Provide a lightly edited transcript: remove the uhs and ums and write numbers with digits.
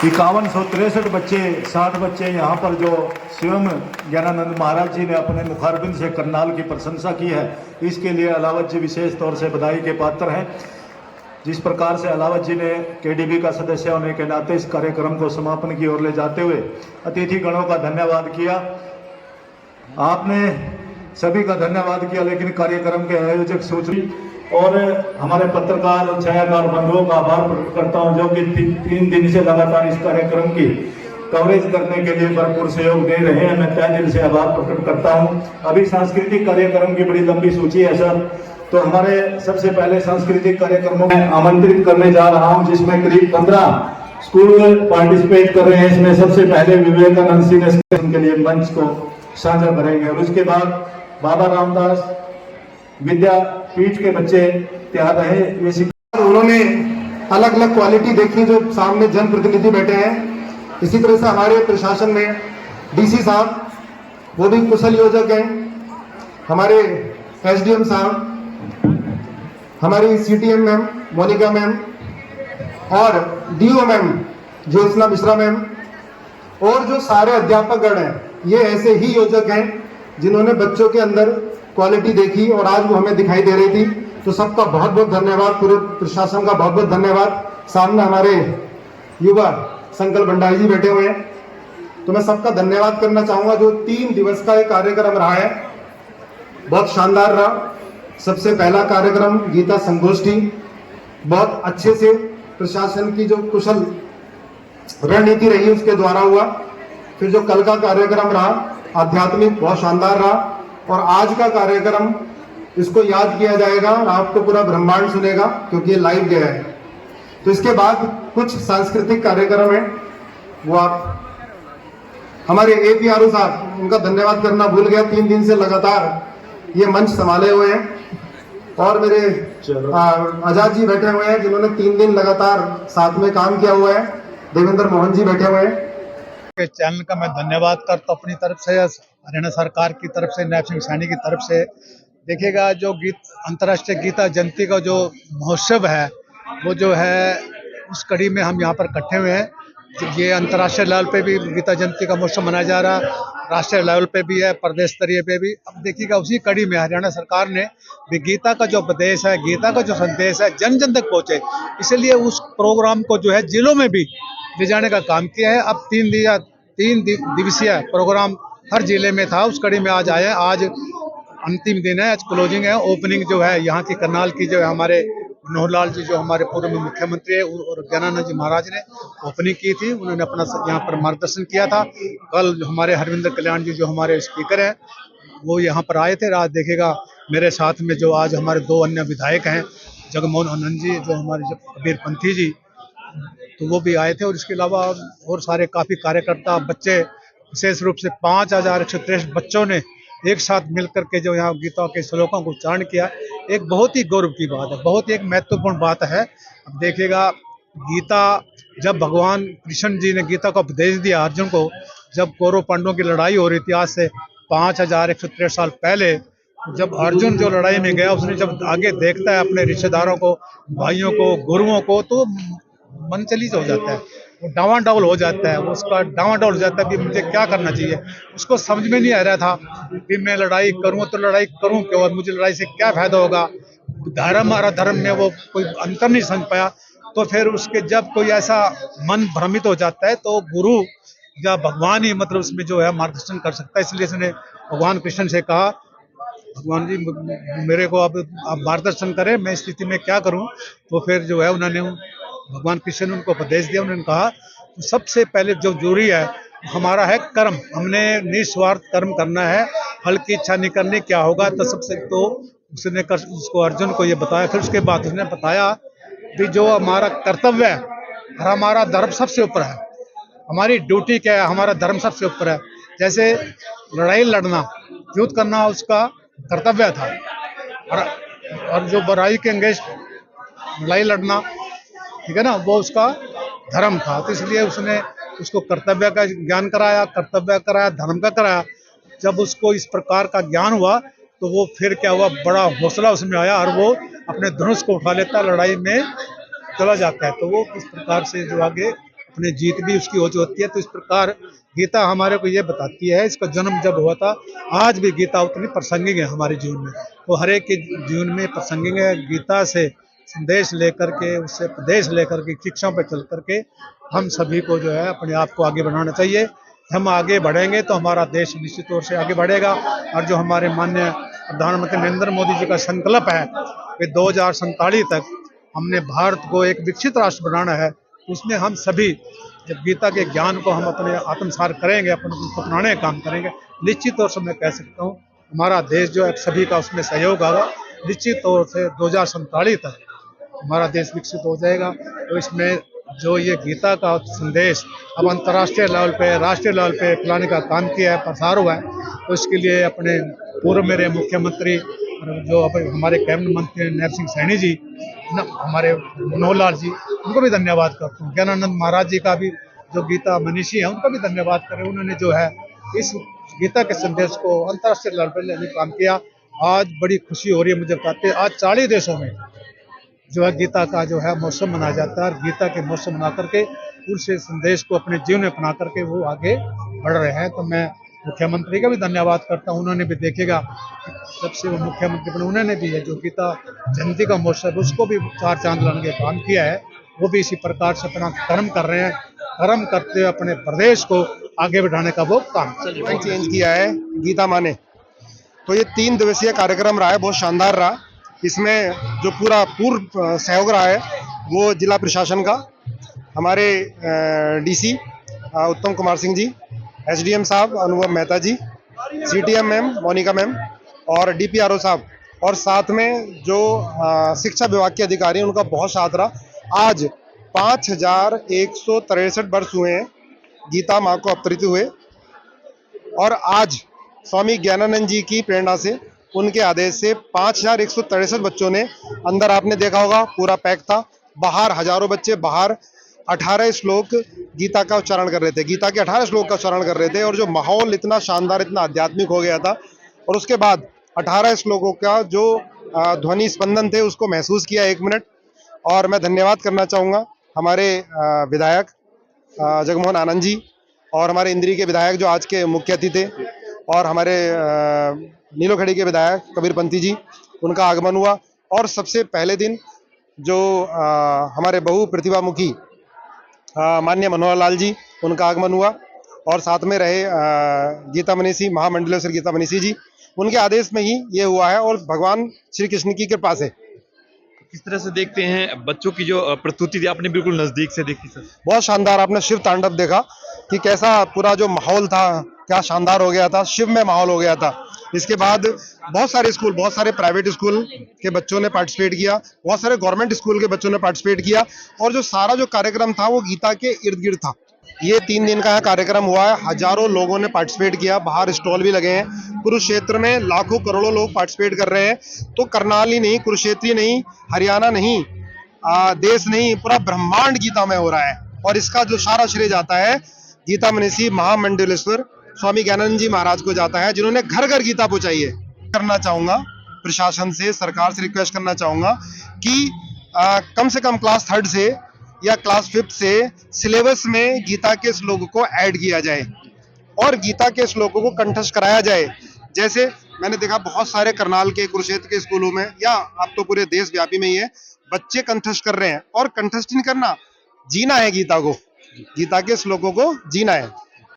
5163 बच्चे 60 बच्चे यहाँ पर जो स्वयं ज्ञानानंद महाराज जी ने अपने मुखारबिंद से करनाल की प्रशंसा की है, इसके लिए अलावत जी विशेष तौर से बधाई के पात्र हैं। जिस प्रकार से अलावत जी ने केडीबी का सदस्य होने के नाते इस कार्यक्रम को समापन की ओर ले जाते हुए अतिथि गणों का धन्यवाद किया। आपने सभी का धन्यवाद किया, लेकिन कार्यक्रम के आयोजक सूची और हमारे पत्रकार और छायाकार बंधुओं का आभार प्रकट करता हूं, जो कि 3 दिन से लगातार इस कार्यक्रम की कवरेज करने के लिए भरपूर सहयोग दे रहे हैं। मैं तहे दिल से आभार प्रकट करता हूं। अभी सांस्कृतिक कार्यक्रम की बड़ी लंबी सूची है सर, तो हमारे सबसे पहले सांस्कृतिक कार्यक्रमों में आमंत्रित करने जा रहा हूं, जिसमें करीब 15 स्कूल पार्टिसिपेट कर रहे हैं। इसमें सबसे पहले विवेकानंद सीनियर के लिए मंच को साझा करेंगे और उसके बाद बाबा रामदास विद्यापीठ के बच्चे तैयार रहे। ये उन्होंने अलग अलग क्वालिटी देखी जो सामने जनप्रतिनिधि बैठे हैं। इसी तरह से हमारे प्रशासन में डीसी साहब, वो भी कुशल योजक हैं। हमारे एसडीएम साहब, हमारी सीटीएम मैम मोनिका मैम और DO ma'am Jyotsna Mishra ma'am और जो सारे अध्यापकगण हैं, ये ऐसे ही योजक हैं जिन्होंने बच्चों के अंदर क्वालिटी देखी और आज वो हमें दिखाई दे रही थी। तो सबका बहुत बहुत धन्यवाद, पूरे प्रशासन का बहुत बहुत धन्यवाद। सामने हमारे युवा संकल्प भंडारी जी बैठे हुए हैं, तो मैं सबका धन्यवाद करना चाहूंगा। जो 3 दिवस का एक कार्यक्रम रहा है, बहुत शानदार रहा। सबसे पहला कार्यक्रम गीता संगोष्ठी, बहुत अच्छे से प्रशासन की जो कुशल रणनीति रही उसके द्वारा हुआ। फिर जो कल का कार्यक्रम रहा आध्यात्मिक, बहुत शानदार रहा। और आज का कार्यक्रम, इसको याद किया जाएगा और आपको पूरा ब्रह्मांड सुनेगा, क्योंकि ये लाइव गया है। तो इसके बाद कुछ सांस्कृतिक कार्यक्रम है, वो आप हमारे एपीआरओ साहब, उनका धन्यवाद करना भूल गया। 3 दिन से लगातार ये मंच संभाले हुए हैं। और मेरे आजाद जी बैठे हुए हैं, जिन्होंने 3 दिन लगातार साथ में काम किया हुआ है। देवेंद्र मोहन जी बैठे हुए हैं। चैनल का मैं धन्यवाद करता हूँ अपनी तरफ से, हरियाणा सरकार की तरफ से, नायब सिंह सैनी की तरफ से। देखिएगा, जो अंतर्राष्ट्रीय गीता जयंती का जो महोत्सव है, वो जो है उस कड़ी में हम यहाँ पर इकट्ठे हुए हैं। ये अंतर्राष्ट्रीय लेवल पे भी गीता जयंती का महोत्सव मनाया जा रहा है, राष्ट्रीय लेवल पे भी है, प्रदेश स्तरीय पे भी। अब देखिएगा, उसी कड़ी में हरियाणा सरकार ने भी गीता का जो उपदेश है, गीता का जो संदेश है, जन जन तक पहुँचे, इसलिए उस प्रोग्राम को जो है जिलों में भी ले जाने का काम किया है। अब 3 दिवसीय प्रोग्राम हर जिले में था, उस कड़ी में आज आए हैं। आज अंतिम दिन है, आज क्लोजिंग है। ओपनिंग जो है यहाँ की करनाल की जो है हमारे मनोहर लाल जी, जो हमारे पूर्व मुख्यमंत्री है, और ज्ञानानंद जी महाराज ने ओपनिंग की थी। उन्होंने अपना यहाँ पर मार्गदर्शन किया था। कल हमारे हरविंदर कल्याण जी, जो हमारे स्पीकर हैं, वो यहाँ पर आए थे। आज देखिएगा, मेरे साथ में जो आज हमारे 2 अन्य विधायक हैं, जगमोहन आनंद जी, जो हमारे कबीर पंथी जी, तो वो भी आए थे। और इसके अलावा और सारे काफ़ी कार्यकर्ता, बच्चे, विशेष रूप से 5163 बच्चों ने एक साथ मिलकर के जो यहाँ गीता के श्लोकों को उच्चारण किया, एक बहुत ही गौरव की बात है, बहुत ही एक महत्वपूर्ण बात है। अब देखिएगा, गीता जब भगवान कृष्ण जी ने गीता का उपदेश दिया अर्जुन को, जब कौरव पांडवों की लड़ाई हो रही थी आज से 5163 साल पहले, जब अर्जुन जो लड़ाई में गया, उसने जब आगे देखता है अपने रिश्तेदारों को, भाइयों को, गुरुओं को, तो मन चलित हो जाता है, वो डावाडोल हो जाता है, उसका डावाडोल हो जाता है कि मुझे क्या करना चाहिए। उसको समझ में नहीं आ रहा था कि मैं लड़ाई करूं तो लड़ाई करूं क्यों, और मुझे लड़ाई से क्या फायदा होगा। धर्म और अधर्म में वो कोई अंतर नहीं समझ पाया। तो फिर उसके जब कोई ऐसा मन भ्रमित हो जाता है, तो गुरु या भगवान ही मतलब उसमें जो है मार्गदर्शन कर सकता है। इसलिए उसने भगवान कृष्ण से कहा, भगवान जी मेरे को अब आप मार्गदर्शन करें, मैं इस स्थिति में क्या करूं। तो फिर जो है उन्होंने, भगवान कृष्ण ने उनको उपदेश दिया। उन्होंने कहा सबसे पहले जो जरूरी है हमारा है कर्म, हमने निस्वार्थ कर्म करना है, फल की इच्छा नहीं करनी, क्या होगा। तो सबसे तो उसने उसको अर्जुन को ये बताया। फिर उसके बाद उसने बताया कि जो हमारा कर्तव्य है और हमारा धर्म सबसे ऊपर है, हमारी ड्यूटी क्या है, हमारा धर्म सबसे ऊपर है। जैसे लड़ाई लड़ना, युद्ध करना उसका कर्तव्य था, और जो बुराई के अगेंस्ट लड़ाई लड़ना, ठीक है ना, वो उसका धर्म था। तो इसलिए उसने उसको कर्तव्य का ज्ञान कराया, कर्तव्य कराया, धर्म का कराया। जब उसको इस प्रकार का ज्ञान हुआ, तो वो फिर क्या हुआ, बड़ा हौसला उसमें आया और वो अपने धनुष को उठा लेता, लड़ाई में चला जाता है। तो वो इस प्रकार से जो आगे अपने जीत भी उसकी हो होती है। तो इस प्रकार गीता हमारे को ये बताती है, इसका जन्म जब हुआ था, आज भी गीता उतनी प्रासंगिक है हमारे जीवन में। तो हर एक के जीवन में प्रासंगिक है। गीता से संदेश लेकर के, उससे उपदेश लेकर के, शिक्षाओं पर चल करके हम सभी को जो है अपने आप को आगे बढ़ाना चाहिए। हम आगे बढ़ेंगे तो हमारा देश निश्चित तौर से आगे बढ़ेगा। और जो हमारे माननीय प्रधानमंत्री नरेंद्र मोदी जी का संकल्प है कि 2047 तक हमने भारत को एक विकसित राष्ट्र बनाना है, उसमें हम सभी जब गीता के ज्ञान को हम अपने आत्मसात करेंगे, अपन अपनाने का काम करेंगे, निश्चित तौर से मैं कह सकता हूँ हमारा देश जो है सभी का उसमें सहयोग होगा। निश्चित तौर से 2047 तक हमारा देश विकसित हो जाएगा। तो इसमें जो ये गीता का संदेश अब अंतर्राष्ट्रीय लेवल पे, राष्ट्रीय लेवल पे फैलाने का काम किया है, प्रसार हुआ है, तो इसके लिए अपने पूर्व मेरे मुख्यमंत्री जो हमारे कैबिनेट मंत्री नैब सिंह सैनी जी, हमारे मनोहर लाल जी, उनको भी धन्यवाद करता हूँ। ज्ञानानंद महाराज जी का भी, जो गीता मनीषी है, उनका भी धन्यवाद करें। उन्होंने जो है इस गीता के संदेश को अंतर्राष्ट्रीय लेवल पर लेने का काम किया। आज बड़ी खुशी हो रही है मुझे बताते, आज 40 देशों में जो है गीता का जो है मौसम मनाया जाता है। और गीता के मौसम मना करके उस संदेश को अपने जीवन में अपना करके वो आगे बढ़ रहे हैं। तो मैं मुख्यमंत्री का भी धन्यवाद करता हूँ। उन्होंने भी देखेगा जब से वो मुख्यमंत्री बने, उन्होंने भी है जो गीता जयंती का महोत्सव उसको भी 4 चांद लाने का काम किया है। वो भी इसी प्रकार से अपना कर्म कर रहे हैं, कर्म करते हुए अपने प्रदेश को आगे बढ़ाने का वो काम चेंज किया है गीता माँ ने। तो ये 3 दिवसीय कार्यक्रम रहा है, बहुत शानदार रहा। इसमें जो पूर्व सहयोग रहा है वो जिला प्रशासन का, हमारे डीसी उत्तम कुमार सिंह जी, एसडीएम साहब अनुभव मेहता जी, सीटीएम मैम मोनिका मैम और डीपीआरओ साहब, और साथ में जो शिक्षा विभाग के अधिकारी हैं उनका बहुत साथ रहा। आज 5163 वर्ष हुए हैं गीता माँ को अवतरित हुए, और आज स्वामी ज्ञानानंद जी की प्रेरणा से, उनके आदेश से 5163 बच्चों ने, अंदर आपने देखा होगा पूरा पैक था, बाहर हजारों बच्चे बाहर 18 श्लोक गीता का उच्चारण कर रहे थे, गीता के 18 श्लोक का उच्चारण कर रहे थे। और जो माहौल इतना शानदार, इतना आध्यात्मिक हो गया था, और उसके बाद 18 श्लोकों का जो ध्वनि स्पंदन थे उसको महसूस किया 1 मिनट। और मैं धन्यवाद करना चाहूँगा हमारे विधायक जगमोहन आनंद जी, और हमारे इंद्री के विधायक जो आज के मुख्य अतिथि थे, और हमारे नीलोखड़ी के विधायक कबीरपंथी जी, उनका आगमन हुआ। और सबसे पहले दिन जो हमारे बहु प्रतिभामुखी माननीय मनोहर लाल जी, उनका आगमन हुआ। और साथ में रहे गीता मनीषी, महामंडलेश्वर गीता मनीषी जी, उनके आदेश में ही ये हुआ है, और भगवान श्री कृष्ण की कृपा से। किस तरह से देखते हैं बच्चों की जो प्रस्तुति थी, आपने बिल्कुल नजदीक से देखी सर? बहुत शानदार, आपने शिव तांडव देखा कि कैसा पूरा जो माहौल था क्या शानदार हो गया था, शिव में माहौल हो गया था। इसके बाद बहुत सारे स्कूल, बहुत सारे प्राइवेट स्कूल के बच्चों ने पार्टिसिपेट किया, बहुत सारे गवर्नमेंट स्कूल के बच्चों ने पार्टिसिपेट किया, और जो सारा जो कार्यक्रम था वो गीता के इर्द गिर्द था। ये 3 दिन का कार्यक्रम हुआ है, हजारों लोगों ने पार्टिसिपेट किया, बाहर स्टॉल भी लगे हैं। कुरुक्षेत्र में लाखों करोड़ों लोग पार्टिसिपेट कर रहे हैं। तो करनाल ही नहीं, कुरुक्षेत्र ही नहीं, हरियाणा नहीं, देश नहीं, पूरा ब्रह्मांड गीता में हो रहा है। और इसका जो सारा श्रेय जाता है गीता मनीषी महामंडलेश्वर स्वामी ज्ञानानंद जी महाराज को जाता है, जिन्होंने घर घर गीता पहुंचाई है। करना चाहूंगा प्रशासन से, सरकार से रिक्वेस्ट करना चाहूंगा कि कम से कम क्लास 3rd से या क्लास 5th से सिलेबस में गीता के श्लोक को ऐड किया जाए, और गीता के श्लोकों को कंठस्थ कराया जाए। जैसे मैंने देखा बहुत सारे करनाल के, कुरुक्षेत्र के स्कूलों में, या अब तो पूरे देश व्यापी में ही है, बच्चे कंठस्थ कर रहे हैं। और कंठस्थ नहीं करना, जीना है गीता को, गीता के श्लोकों को जीना है।